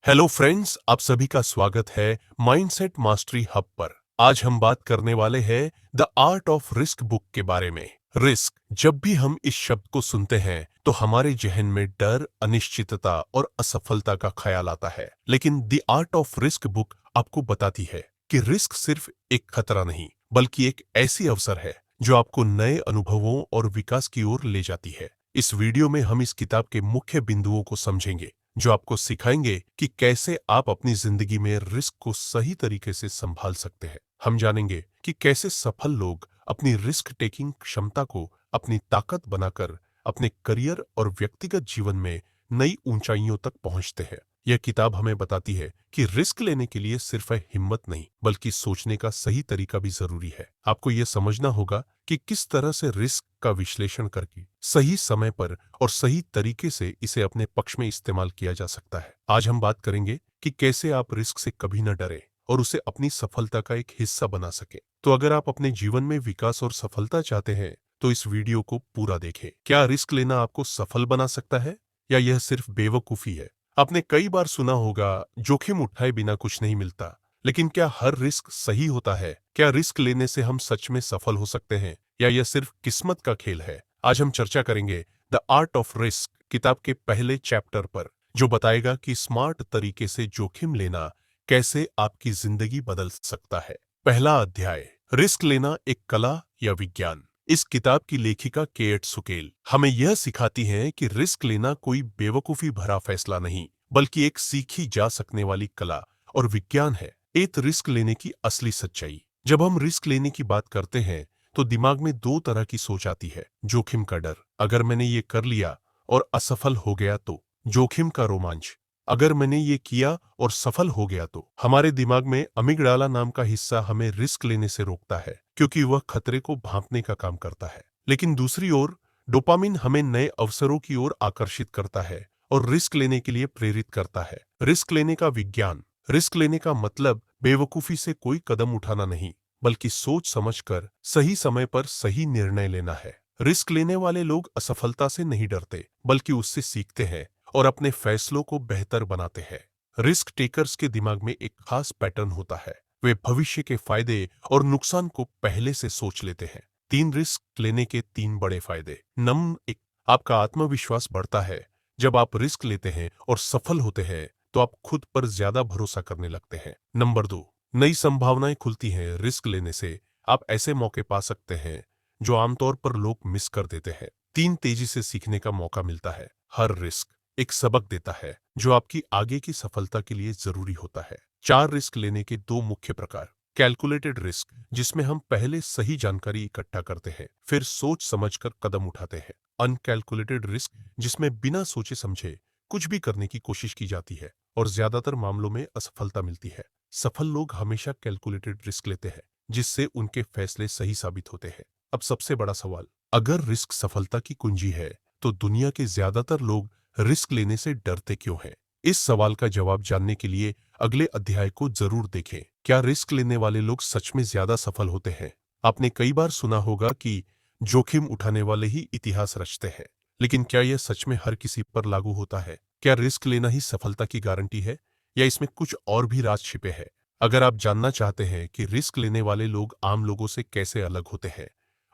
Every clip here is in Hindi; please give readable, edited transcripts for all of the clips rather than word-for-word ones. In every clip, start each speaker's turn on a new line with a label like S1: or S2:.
S1: हेलो फ्रेंड्स, आप सभी का स्वागत है माइंडसेट मास्टरी हब पर। आज हम बात करने वाले हैं the art of risk book के बारे में। रिस्क, जब भी हम इस शब्द को सुनते हैं तो हमारे जहन में डर, अनिश्चितता और असफलता का ख्याल आता है। लेकिन the art of risk book आपको बताती है कि रिस्क सिर्फ एक खतरा नहीं, बल्कि एक ऐसी अवसर है जो आपको नए अनुभवों और विकास की ओर ले जाती है। इस वीडियो में हम इस किताब के मुख्य बिंदुओं को समझेंगे, जो आपको सिखाएंगे कि कैसे आप अपनी जिंदगी में रिस्क को सही तरीके से संभाल सकते हैं। हम जानेंगे कि कैसे सफल लोग अपनी रिस्क टेकिंग क्षमता को अपनी ताकत बनाकर अपने करियर और व्यक्तिगत जीवन में नई ऊंचाइयों तक पहुंचते हैं। यह किताब हमें बताती है कि रिस्क लेने के लिए सिर्फ हिम्मत नहीं, बल्कि सोचने का सही तरीका भी जरूरी है। आपको यह समझना होगा कि किस तरह से रिस्क का विश्लेषण करके सही समय पर और सही तरीके से इसे अपने पक्ष में इस्तेमाल किया जा सकता है। आज हम बात करेंगे कि कैसे आप रिस्क से कभी न डरें और उसे अपनी सफलता का एक हिस्सा बना सके। तो अगर आप अपने जीवन में विकास और सफलता चाहते हैं तो इस वीडियो को पूरा देखें। क्या रिस्क लेना आपको सफल बना सकता है या यह सिर्फ बेवकूफी है? आपने कई बार सुना होगा, जोखिम उठाए बिना कुछ नहीं मिलता। लेकिन क्या हर रिस्क सही होता है? क्या रिस्क लेने से हम सच में सफल हो सकते हैं या यह सिर्फ किस्मत का खेल है? आज हम चर्चा करेंगे द आर्ट ऑफ रिस्क किताब के पहले चैप्टर पर, जो बताएगा कि स्मार्ट तरीके से जोखिम लेना कैसे आपकी जिंदगी बदल सकता है। पहला अध्याय, रिस्क लेना एक कला या विज्ञान। इस किताब की लेखिका केट सुकेल हमें यह सिखाती हैं कि रिस्क लेना कोई बेवकूफी भरा फैसला नहीं, बल्कि एक सीखी जा सकने वाली कला और विज्ञान है। एक रिस्क लेने की असली सच्चाई। जब हम रिस्क लेने की बात करते हैं तो दिमाग में दो तरह की सोच आती है। जोखिम का डर, अगर मैंने ये कर लिया और असफल हो गया तो। जोखिम का रोमांच, अगर मैंने ये किया और सफल हो गया तो। हमारे दिमाग में अमिगडाला नाम का हिस्सा हमें रिस्क लेने से रोकता है, क्योंकि वह खतरे को भांपने का काम करता है। लेकिन दूसरी ओर डोपामिन हमें नए अवसरों की ओर आकर्षित करता है और रिस्क लेने के लिए प्रेरित करता है। रिस्क लेने का विज्ञान। रिस्क लेने का मतलब बेवकूफी से कोई कदम उठाना नहीं, बल्कि सोच समझकर सही समय पर सही निर्णय लेना है। रिस्क लेने वाले लोग असफलता से नहीं डरते, बल्कि उससे सीखते हैं और अपने फैसलों को बेहतर बनाते हैं। रिस्क टेकर्स के दिमाग में एक खास पैटर्न होता है। वे भविष्य के फायदे और नुकसान को पहले से सोच लेते हैं। 3 रिस्क लेने के 3 बड़े फायदे। नंबर 1, आपका आत्मविश्वास बढ़ता है। जब आप रिस्क लेते हैं और सफल होते हैं तो आप खुद पर ज्यादा भरोसा करने लगते हैं। नंबर 2, नई संभावनाएं खुलती हैं। रिस्क लेने से आप ऐसे मौके पा सकते हैं जो आमतौर पर लोग मिस कर देते हैं। 3, तेजी से सीखने का मौका मिलता है। हर रिस्क एक सबक देता है जो आपकी आगे की सफलता के लिए जरूरी होता है। 4, रिस्क लेने के 2 मुख्य प्रकार। कैलकुलेटेड रिस्क, जिसमें हम पहले सही जानकारी इकट्ठा करते हैं, फिर सोच समझकर कदम उठाते हैं। अनकैलकुलेटेड रिस्क, जिसमें बिना सोचे समझे कुछ भी करने की कोशिश की जाती है और ज्यादातर मामलों में असफलता मिलती है। सफल लोग हमेशा कैलकुलेटेड रिस्क लेते हैं, जिससे उनके फैसले सही साबित होते हैं। अब सबसे बड़ा सवाल, अगर रिस्क सफलता की कुंजी है तो दुनिया के ज्यादातर लोग रिस्क लेने से डरते क्यों हैं? इस सवाल का जवाब जानने के लिए अगले अध्याय को जरूर देखें। क्या रिस्क लेने वाले लोग सच में ज्यादा सफल होते हैं? आपने कई बार सुना होगा कि जोखिम उठाने वाले ही इतिहास रचते हैं, लेकिन क्या यह सच में हर किसी पर लागू होता है? क्या रिस्क लेना ही सफलता की गारंटी है या इसमें कुछ और भी राज छिपे हैं? अगर आप जानना चाहते हैं कि रिस्क लेने वाले लोग आम लोगों से कैसे अलग होते हैं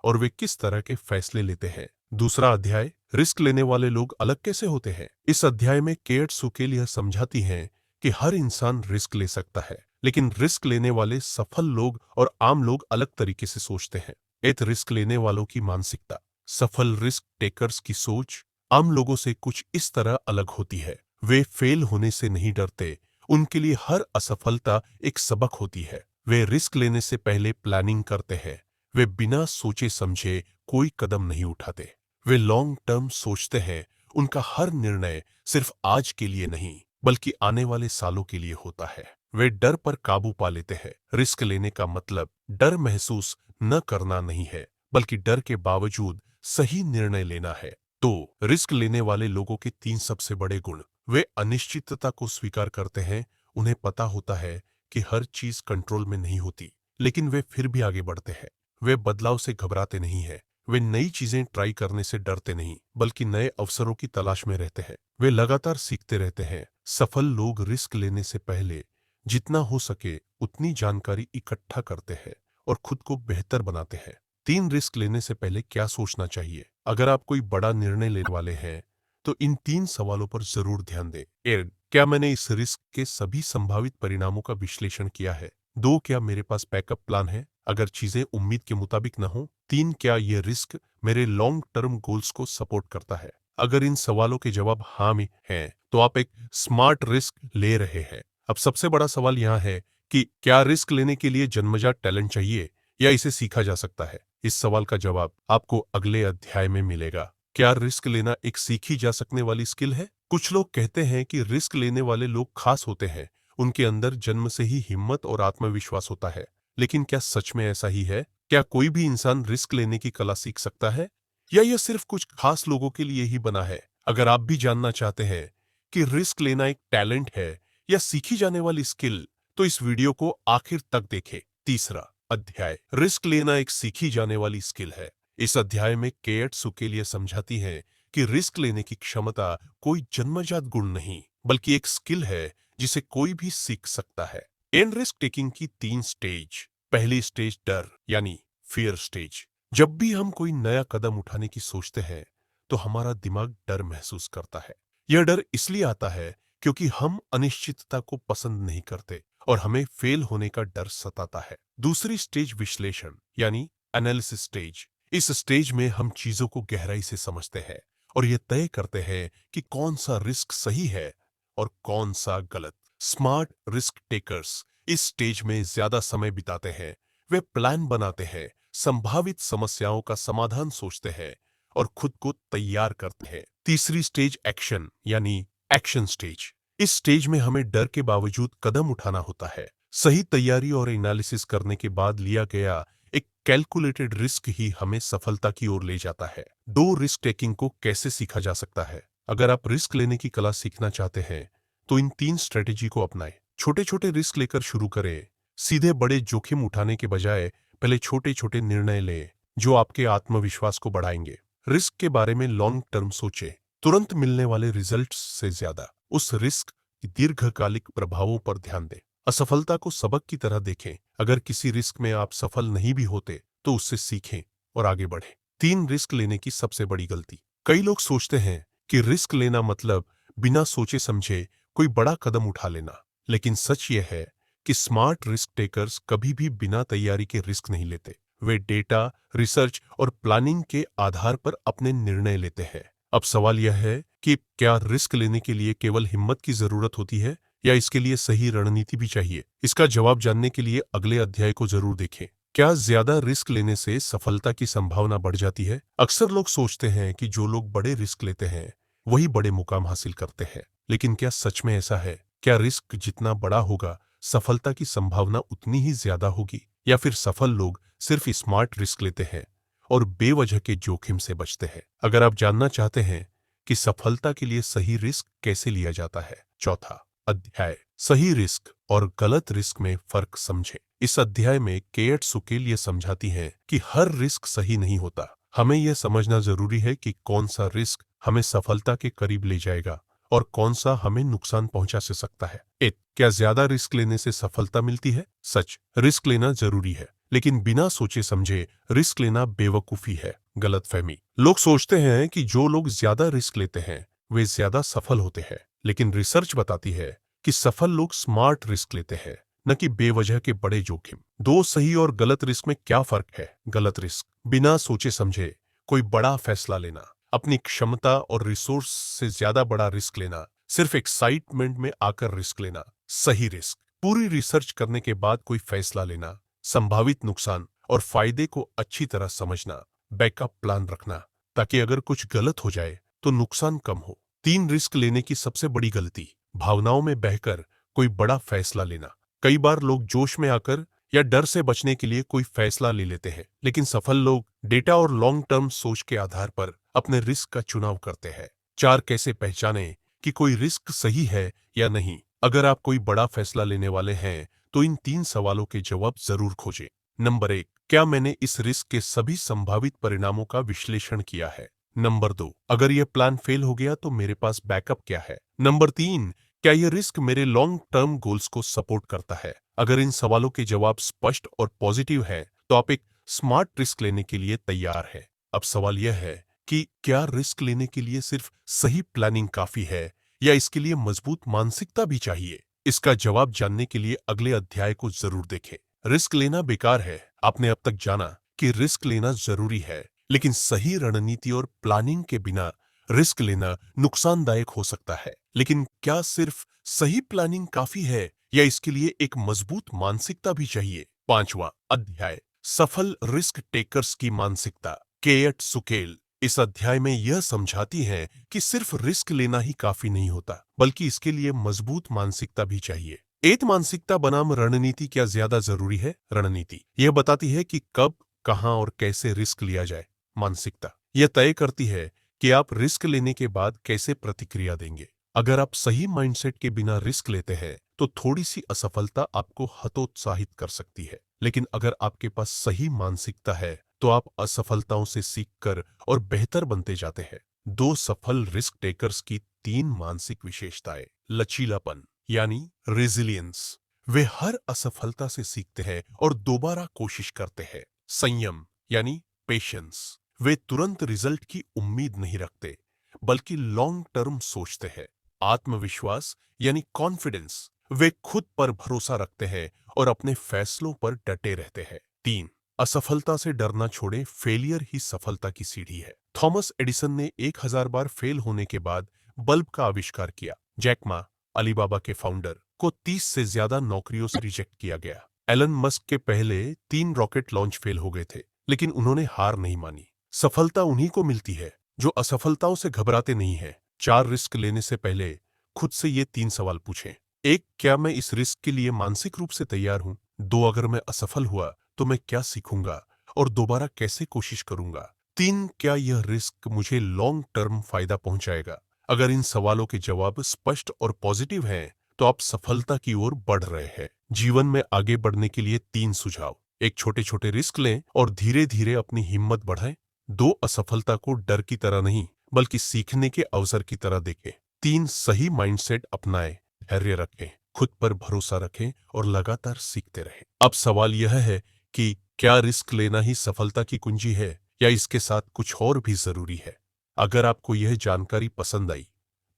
S1: और वे किस तरह के फैसले लेते हैं, दूसरा अध्याय, रिस्क लेने वाले लोग अलग कैसे होते हैं। इस अध्याय में केट सुकेल यह समझाती हैं कि हर इंसान रिस्क ले सकता है, लेकिन रिस्क लेने वाले सफल लोग और आम लोग अलग तरीके से सोचते हैं। एक, रिस्क लेने वालों की मानसिकता। सफल रिस्क टेकर्स की सोच आम लोगों से कुछ इस तरह अलग होती है। वे फेल होने से नहीं डरते, उनके लिए हर असफलता एक सबक होती है। वे रिस्क लेने से पहले प्लानिंग करते हैं। वे बिना सोचे समझे कोई कदम नहीं उठाते। वे लॉन्ग टर्म सोचते हैं। उनका हर निर्णय सिर्फ आज के लिए नहीं, बल्कि आने वाले सालों के लिए होता है। वे डर पर काबू पा लेते हैं। रिस्क लेने का मतलब डर महसूस न करना नहीं है, बल्कि डर के बावजूद सही निर्णय लेना है। तो रिस्क लेने वाले लोगों के 3 सबसे बड़े गुण। वे अनिश्चितता को स्वीकार करते हैं। उन्हें पता होता है कि हर चीज कंट्रोल में नहीं होती, लेकिन वे फिर भी आगे बढ़ते हैं। वे बदलाव से घबराते नहीं हैं। वे नई चीजें ट्राई करने से डरते नहीं, बल्कि नए अवसरों की तलाश में रहते हैं। वे लगातार सीखते रहते हैं। सफल लोग रिस्क लेने से पहले जितना हो सके उतनी जानकारी इकट्ठा करते हैं और खुद को बेहतर बनाते हैं। 3 रिस्क लेने से पहले क्या सोचना चाहिए? अगर आप कोई बड़ा निर्णय लेने वाले हैं, तो इन 3 सवालों पर जरूर ध्यान दें। 1. क्या मैंने इस रिस्क के सभी संभावित परिणामों का विश्लेषण किया है? 2. क्या मेरे पास बैकअप प्लान है अगर चीजें उम्मीद के मुताबिक न हो? 3. क्या यह रिस्क मेरे लॉन्ग टर्म गोल्स को सपोर्ट करता है? अगर इन सवालों के जवाब हाँ में हैं, तो आप एक स्मार्ट रिस्क ले रहे हैं। अब सबसे बड़ा सवाल यहाँ है कि क्या रिस्क लेने के लिए जन्मजात टैलेंट चाहिए या इसे सीखा जा सकता है? इस सवाल का जवाब आपको अगले अध्याय में मिलेगा। क्या रिस्क लेना एक सीखी जा सकने वाली स्किल है? कुछ लोग कहते हैं कि रिस्क लेने वाले लोग खास होते हैं, उनके अंदर जन्म से ही हिम्मत और आत्मविश्वास होता है। लेकिन क्या सच में ऐसा ही है? क्या कोई भी इंसान रिस्क लेने की कला सीख सकता है, या यह सिर्फ कुछ खास लोगों के लिए ही बना है? अगर आप भी जानना चाहते हैं कि रिस्क लेना एक टैलेंट है या सीखी जाने वाली स्किल, तो इस वीडियो को आखिर तक देखें। तीसरा अध्याय, रिस्क लेना एक सीखी जाने वाली स्किल है। इस अध्याय में केट सुकेलिया समझाती हैं कि रिस्क लेने की क्षमता कोई जन्मजात गुण नहीं, बल्कि एक स्किल है जिसे कोई भी सीख सकता है। इन रिस्क टेकिंग की 3 स्टेज। पहली स्टेज डर यानी फियर स्टेज। जब भी हम कोई नया कदम उठाने की सोचते हैं, तो हमारा दिमाग डर महसूस करता है। यह डर इसलिए आता है क्योंकि हम अनिश्चितता को पसंद नहीं करते और हमें फेल होने का डर सताता है। दूसरी स्टेज विश्लेषण यानी एनालिसिस स्टेज। इस स्टेज में हम चीजों को गहराई से समझते हैं और यह तय करते हैं कि कौन सा रिस्क सही है और कौन सा गलत। स्मार्ट रिस्क टेकर्स इस स्टेज में ज्यादा समय बिताते हैं। वे प्लान बनाते हैं, संभावित समस्याओं का समाधान सोचते हैं और खुद को तैयार करते हैं। तीसरी स्टेज एक्शन यानी एक्शन स्टेज। इस स्टेज में हमें डर के बावजूद कदम उठाना होता है। सही तैयारी और एनालिसिस करने के बाद लिया गया एक कैलकुलेटेड रिस्क ही हमें सफलता की ओर ले जाता है। 2 रिस्क टेकिंग को कैसे सीखा जा सकता है? अगर आप रिस्क लेने की कला सीखना चाहते हैं, तो इन 3 स्ट्रेटेजी को अपनाएं। छोटे छोटे रिस्क लेकर शुरू करें। सीधे बड़े जोखिम उठाने के बजाय पहले छोटे छोटे निर्णय लें जो आपके आत्मविश्वास को बढ़ाएंगे। रिस्क के बारे में लॉन्ग टर्म सोचें। तुरंत मिलने वाले रिजल्ट्स से ज्यादा उस रिस्क की दीर्घकालिक प्रभावों पर ध्यान दें। असफलता को सबक की तरह देखें। अगर किसी रिस्क में आप सफल नहीं भी होते, तो उससे सीखें और आगे बढ़ें। 3 रिस्क लेने की सबसे बड़ी गलती। कई लोग सोचते हैं कि रिस्क लेना मतलब बिना सोचे समझे कोई बड़ा कदम उठा लेना। लेकिन सच यह है कि स्मार्ट रिस्क टेकर्स कभी भी बिना तैयारी के रिस्क नहीं लेते। वे डेटा, रिसर्च और प्लानिंग के आधार पर अपने निर्णय लेते हैं। अब सवाल यह है कि क्या रिस्क लेने के लिए केवल हिम्मत की जरूरत होती है या इसके लिए सही रणनीति भी चाहिए? इसका जवाब जानने के लिए अगले अध्याय को जरूर देखें। क्या ज्यादा रिस्क लेने से सफलता की संभावना बढ़ जाती है? अक्सर लोग सोचते हैं कि जो लोग बड़े रिस्क लेते हैं वही बड़े मुकाम हासिल करते हैं। लेकिन क्या सच में ऐसा है? क्या रिस्क जितना बड़ा होगा, सफलता की संभावना उतनी ही ज्यादा होगी? या फिर सफल लोग सिर्फ स्मार्ट रिस्क लेते हैं और बेवजह के जोखिम से बचते हैं? अगर आप जानना चाहते हैं कि सफलता के लिए सही रिस्क कैसे लिया जाता है, चौथा अध्याय, सही रिस्क और गलत रिस्क में फर्क समझें। इस अध्याय में केट सुकेलिया समझाती हैं कि हर रिस्क सही नहीं होता। हमें यह समझना जरूरी है कि कौन सा रिस्क हमें सफलता के करीब ले जाएगा और कौन सा हमें नुकसान पहुंचा से सकता है। क्या ज्यादा रिस्क लेने से सफलता मिलती है? सच, रिस्क लेना जरूरी है, लेकिन बिना सोचे समझे रिस्क लेना बेवकूफी है, गलतफहमी। लोग सोचते हैं कि जो लोग ज्यादा रिस्क लेते हैं वे ज्यादा सफल होते हैं, लेकिन रिसर्च बताती है कि सफल लोग स्मार्ट रिस्क लेते हैं, न कि बेवजह के बड़े जोखिम। 2 सही और गलत रिस्क में क्या फर्क है? गलत रिस्क, बिना सोचे समझे कोई बड़ा फैसला लेना, अपनी क्षमता और रिसोर्स से ज्यादा बड़ा रिस्क लेना, सिर्फ एक्साइटमेंट में आकर रिस्क लेना। सही रिस्क, पूरी रिसर्च करने के बाद कोई फैसला लेना, संभावित नुकसान और फायदे को अच्छी तरह समझना, बैकअप प्लान रखना ताकि अगर कुछ गलत हो जाए तो नुकसान कम हो। 3 रिस्क लेने की सबसे बड़ी गलती, भावनाओं में बहकर कोई बड़ा फैसला लेना। कई बार लोग जोश में आकर या डर से बचने के लिए कोई फैसला ले लेते हैं, लेकिन सफल लोग डेटा और लॉन्ग टर्म सोच के आधार पर अपने रिस्क का चुनाव करते हैं। 4 कैसे पहचानें कि कोई रिस्क सही है या नहीं? अगर आप कोई बड़ा फैसला लेने वाले हैं तो इन 3 सवालों के जवाब जरूर खोजें। नंबर 1, क्या मैंने इस रिस्क के सभी संभावित परिणामों का विश्लेषण किया है? नंबर 2, अगर यह प्लान फेल हो गया तो मेरे पास बैकअप क्या है? नंबर 3, क्या यह रिस्क मेरे लॉन्ग टर्म गोल्स को सपोर्ट करता है? अगर इन सवालों के जवाब स्पष्ट और पॉजिटिव हैं, तो आप एक स्मार्ट रिस्क लेने के लिए तैयार हैं। अब सवाल यह है कि क्या रिस्क लेने के लिए सिर्फ सही प्लानिंग काफी है या इसके लिए मजबूत मानसिकता भी चाहिए? इसका जवाब जानने के लिए अगले अध्याय को जरूर देखें। रिस्क लेना बेकार है। आपने अब तक जाना कि रिस्क लेना जरूरी है, लेकिन सही रणनीति और प्लानिंग के बिना रिस्क लेना नुकसानदायक हो सकता है। लेकिन क्या सिर्फ सही प्लानिंग काफी है या इसके लिए एक मजबूत मानसिकता भी चाहिए? 5वां अध्याय, सफल रिस्क टेकर्स की मानसिकता, केएट सुकेल। इस अध्याय में यह समझाती है कि सिर्फ रिस्क लेना ही काफी नहीं होता, बल्कि इसके लिए मजबूत मानसिकता भी चाहिए। एक मानसिकता बनाम रणनीति क्या ज्यादा जरूरी है? रणनीति यह बताती है कि कब, कहां और कैसे रिस्क लिया जाए। मानसिकता यह तय करती है कि आप रिस्क लेने के बाद कैसे प्रतिक्रिया देंगे। अगर आप सही माइंडसेट के बिना रिस्क लेते हैं तो थोड़ी सी असफलता आपको हतोत्साहित कर सकती है, लेकिन अगर आपके पास सही मानसिकता है तो आप असफलताओं से सीखकर और बेहतर बनते जाते हैं। 2 सफल रिस्क टेकर्स की 3 मानसिक विशेषताएं। लचीलापन यानी रेजिलियंस, वे हर असफलता से सीखते हैं और दोबारा कोशिश करते हैं। संयम यानी पेशेंस, वे तुरंत रिजल्ट की उम्मीद नहीं रखते बल्कि लॉन्ग टर्म सोचते हैं। आत्मविश्वास यानी कॉन्फिडेंस, वे खुद पर भरोसा रखते हैं और अपने फैसलों पर डटे रहते हैं। 3, असफलता से डरना छोड़े, फेलियर ही सफलता की सीढ़ी है। थॉमस एडिसन ने 1000 बार फेल होने के बाद बल्ब का आविष्कार किया। जैक मा, अलीबाबा के फाउंडर, को 30 से ज्यादा नौकरियों से रिजेक्ट किया गया। एलन मस्क के पहले 3 रॉकेट लॉन्च फेल हो गए थे, लेकिन उन्होंने हार नहीं मानी। सफलता उन्हीं को मिलती है जो असफलताओं से घबराते नहीं हैं। 4 रिस्क लेने से पहले खुद से ये 3 सवाल पूछें। 1, क्या मैं इस रिस्क के लिए मानसिक रूप से तैयार हूं? 2, अगर मैं असफल हुआ तो मैं क्या सीखूंगा और दोबारा कैसे कोशिश करूंगा? 3, क्या यह रिस्क मुझे लॉन्ग टर्म फायदा पहुंचाएगा? अगर इन सवालों के जवाब स्पष्ट और पॉजिटिव हैं, तो आप सफलता की ओर बढ़ रहे हैं। जीवन में आगे बढ़ने के लिए 3 सुझाव। 1, छोटे छोटे रिस्क लें और धीरे धीरे अपनी हिम्मत बढ़ाएं। 2, असफलता को डर की तरह नहीं बल्कि सीखने के अवसर की तरह देखें। 3, सही माइंडसेट अपनाएं, धैर्य रखें, खुद पर भरोसा रखें और लगातार सीखते रहें। अब सवाल यह है कि क्या रिस्क लेना ही सफलता की कुंजी है या इसके साथ कुछ और भी जरूरी है? अगर आपको यह जानकारी पसंद आई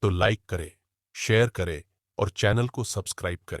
S1: तो लाइक करें, शेयर करें और चैनल को सब्सक्राइब करें।